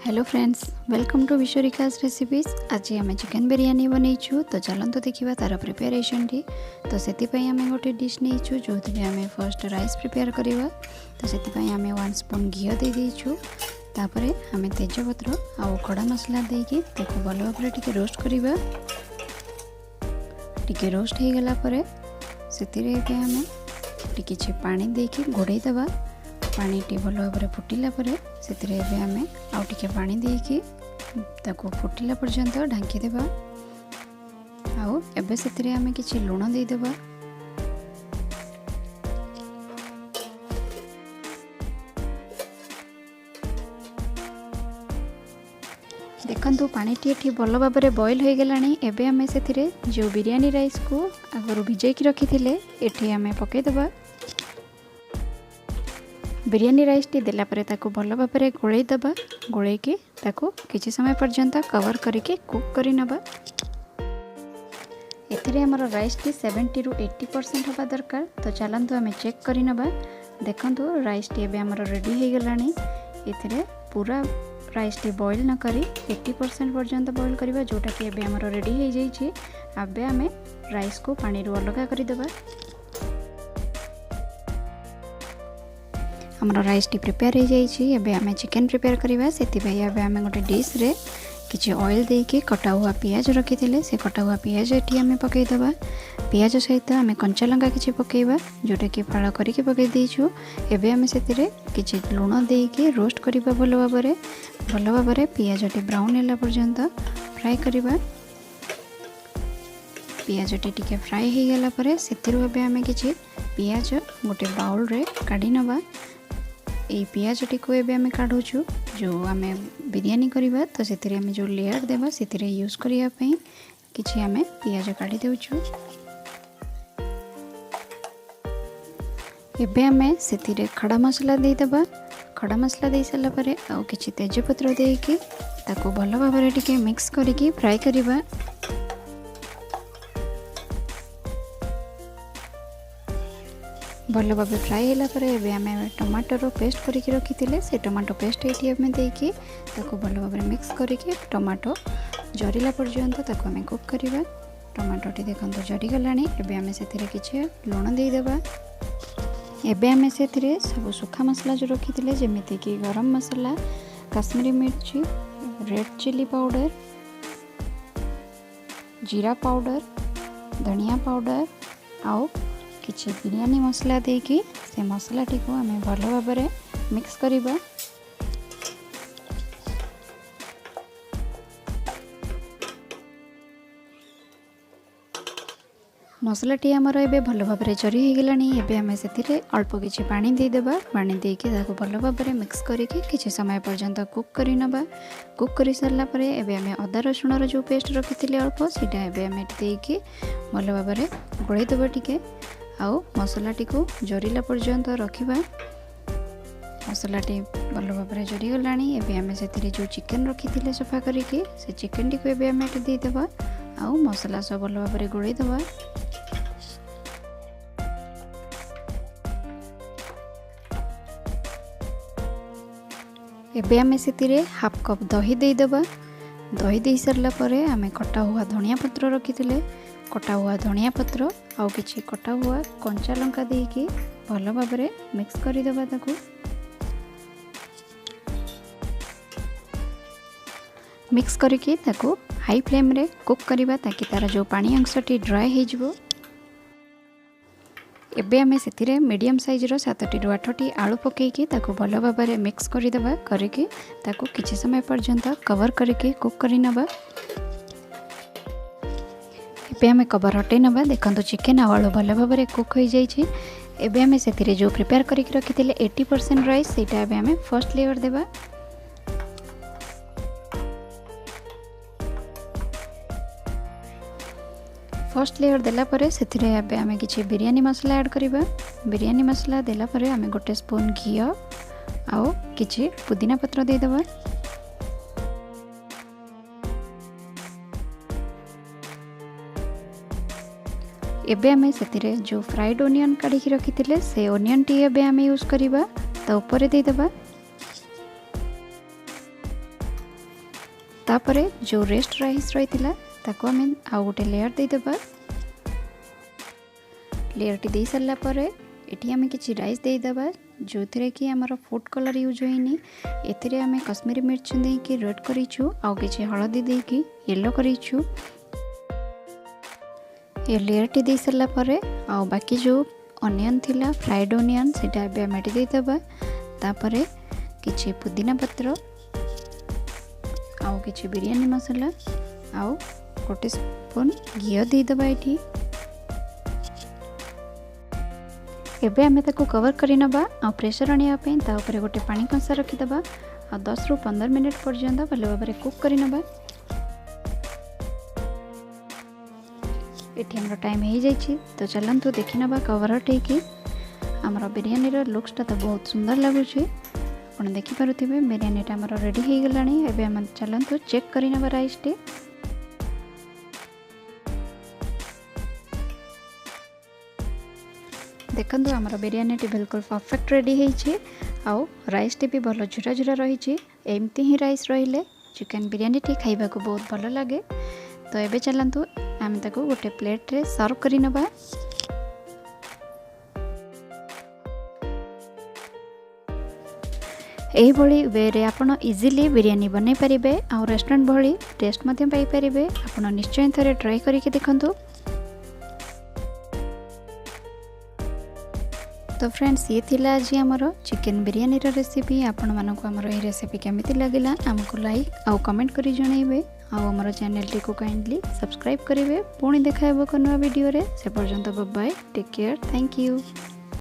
Hello friends, welcome to Vishwarika's recipes. आज आम chicken biryani बनईचु। तो चलते देखा तार प्रिपेरेसन टी। तो से आम गोटे डिश नहीं जो आम फर्स्ट राइस प्रिपेयर करवा। तो से आम 1 स्पून घी दे दीचु। तापर आम तेजपत्र आउ खड़ा मसला देकी भल भाव टे रोस्ट करवा। टिके रोस्ट हो गला पर से आम किसी पानी देकी घोड़े दबा। पानी टी भल भाव फुटिला से आम आउ टिके पानी देकी ताको फुटिला पर्यंत ढांकी देबा। आउ एबे से आम किछि लुण दे देबा। देखंतु पानी टी भल भाव बॉईल हो गलानी। एबे आम से जो बिरियानी राइस को आगर भिजेकी रखी थिले एठी आम पके देबा। बिरियानी राइस टी देला परे ताको भल भाव गोले दबा। गोले की ताको किछि समय पर्यंत कवर करके कुक करी नबा। एथिरे हमर राइस टी 70 ରୁ 80% होबा दरकार। तो चलंतु आमे चेक करी नबा। देखंतु राइस टी एबे हमर रेडी हो गलानी। एथिरे पूरा राइस टी बॉईल न करी 80% पर्यंत बॉईल करबा, जोटा कि एबे हमर रेडी हो जाई छी। आबे आमे राइस को पानी रो अलगा करी देबा। हमर राइस टी प्रिपेयर हो जाइए। एबे आमे चिकेन प्रिपेयर करवा। से आम गोटे डिश रे किसी ऑयल देके कटा हुआ पियाज रखी थे से कटा हुआ पियाज ये आम पकईदबा। पियाज सहित आम कंचा लंका किसी पकईबा, जोटा कि फाड़ करके पकई देचु। एबे आम से किसी लुण देके रोस्ट करवा भल भाव पियाज टी ब्राउन होला पर्यंत फ्राए करवा। पियाज टी फ्राए हो गला परे सेतिरु एबे आम किसी पियाज गोटे बाउल रे काढ़ी नबा। ये पियाज टी को एबे आमे काढुछु जो आमे बिरियानी करबा। तो से आमे जो लेयर देबा से यूज करिया पई किछि आमे पियाज काढी देउछु। एबे आमे से खड़ा मसला दे देबा। खड़ा मसला दे साला परे आ किछि तेजपत्र देकी ताको भलो भाबरे टिके मिक्स करके फ्राई करबा। भल भाव फ्राई होला पर एबे आमे टमाटर पेस्ट करके रखी थिले से टमाटो पेस्ट एटी आमे देकी ताको भल भाव मिक्स करके टमाटो जरिला पर्यंत ताको आमे कुक करबा। टमाटो टी देखंतु जरी गलानी। एबे आमे सेथिरे किछि लुण दे देबा। एबे आमे सेथिरे सब सुखा मसला जो रखी थिले जेमिति कि गरम मसला, काश्मीरी मिर्ची, रेड चिली पाउडर, जीरा पाउडर, धनिया पाउडर आउ किछि बिरियानी मसला देकी से मसला टी को आमे भल भाव मिक्स करबा। मसला टी हमर एबे भल भाव जरी हो गलानी। एबे आमे सेथिरे अल्प किछि पानी दे देबा। पानी देके ताको भल भाव मिक्स करके किछि समय पर्यंत कुक करी नबा। कुक करी सरला परे एबे आमे अदा रसुण रो जो पेस्ट रखिथिले अल्प सेटा एबे आमे देकी भल भाव गोळै देबा। टिके आउ मसला टी को जरिला पर्यंत रखिबा। मसला टी भल भाव जरी गलानी। एबे आमे सेथिरे जो चिकेन रखिथिले सफा करके से चिकेन टी को एबे आमे दे देबा। आउ मसला सब भल भाव गोळै देबा। एबे आमे सेतिरे हाफ कप दही दे देबा। दही दे सरला परे आमे कटा हुआ धनिया पत्र रखिथिले कटा हुआ धनिया पत्र आउ किछि कटा हुआ कंचा लंका देकी भल भाव मिक्स करी देबा। ताको मिक्स करके ताको हाई फ्लेम रे कुक करबा ताकि तार जो पानी अंशटी ड्राई हो जिवो। एबे आमे सेतिरे मीडियम साइज रो 7 ରୁ 8 आलू पकेकी ताको भल भाव मिक्स करी देबा। करके ताको किछि समय पर्यंत कवर करके कुक करी नबा। एबे आमे कवर हटे नबा। देखंतु चिकेन आलू भल भाव कुक हो जाई छी। एबे आमे सेतिरे जो प्रिपेयर करके रखिथिले 80% राइस सेटा एबे आमे फर्स्ट लेयर देबा। फर्स्ट लेयर देला परे सेथिरे एबे आमे किछि बिरियानी मसला ऐड करबा। बिरियानी मसला देला परे आमे गोटे स्पून घी आउ किछि पुदीना पत्र दे देबा। एबे आमे सेतिरे जो फ्राइड ओनियन काढी रखिथिले से ओनियन टी एबे आमे यूज करबा ता ऊपर दे देबा। तापरे जो रेस्ट राइस रही ताको आम आउ गोटे लेयर देदेबा। लेयरटी दे सारा पर एटी आम कि राइस देदेबा जो थे कि आमर फूड कलर यूज होनी। एथिरे आम कश्मीरी मिर्च देकी रेड करूँ आउ कि हलदी देकी येलो करूँ। ये लेयरटी दे सारा पर आउ बाकी जो अनियन थिला फ्राइड अनियन सेटा आम देदेबा। तापर किछि पुदीना पत्र आउ किछि बिरयानी मसाला आउ गोटे स्पून घी देदेबा। ये एबे आमे ताको कवर करि नबा आ प्रेशर आनिया पे ता ऊपर गोटे पानी कंसा रखिदबा आ 10 रु 15 मिनिट पर्यंत भले भाबरे कुक करि नबा। एठी हमरो टाइम हो जाइछि तो चलंतु देखि नबा कवर हटेकी। हमरो बिरयानी रो लुक्सटा तो बहुत सुंदर लागुछि। आपण देखि पारुथिबे बिरयानीटा हमरो रेडी हो गेलानी। एबे हम चलंतु चेक करि नबा राइस टे। देखंतु हमर बिरयानी टी बिल्कुल परफेक्ट रेडी होइछि आउ राइस टी भी भल झुरा झुरा रही। एमती ही राइस रहिले चिकन बिरयानी टी खाइबा को बहुत भल लगे। तो एबे चलंतु आम ताको गोटे प्लेट रे सर्व करि नबा। एही भली वे रे आपण इजीली बिरयानी बनै परिबे आउ रेस्टोरेंट भली टेस्ट मध्य पाई परिबे। आपण निश्चय थरे ट्राई करिके देखंतु। तो फ्रेंड्स ये थिला आज आमर चिकन बिरयानी रेसिपी। आपण मानक आमर ये रेसिपी केमिति लागिला आमको लाइक आउ कमेंट करी जणाइबे आउ आमर चैनल टी को काइंडली सब्सक्राइब करिवे। पुणी देखाइबो को नवा वीडियो रे। से पर्यंत bye bye take care thank you.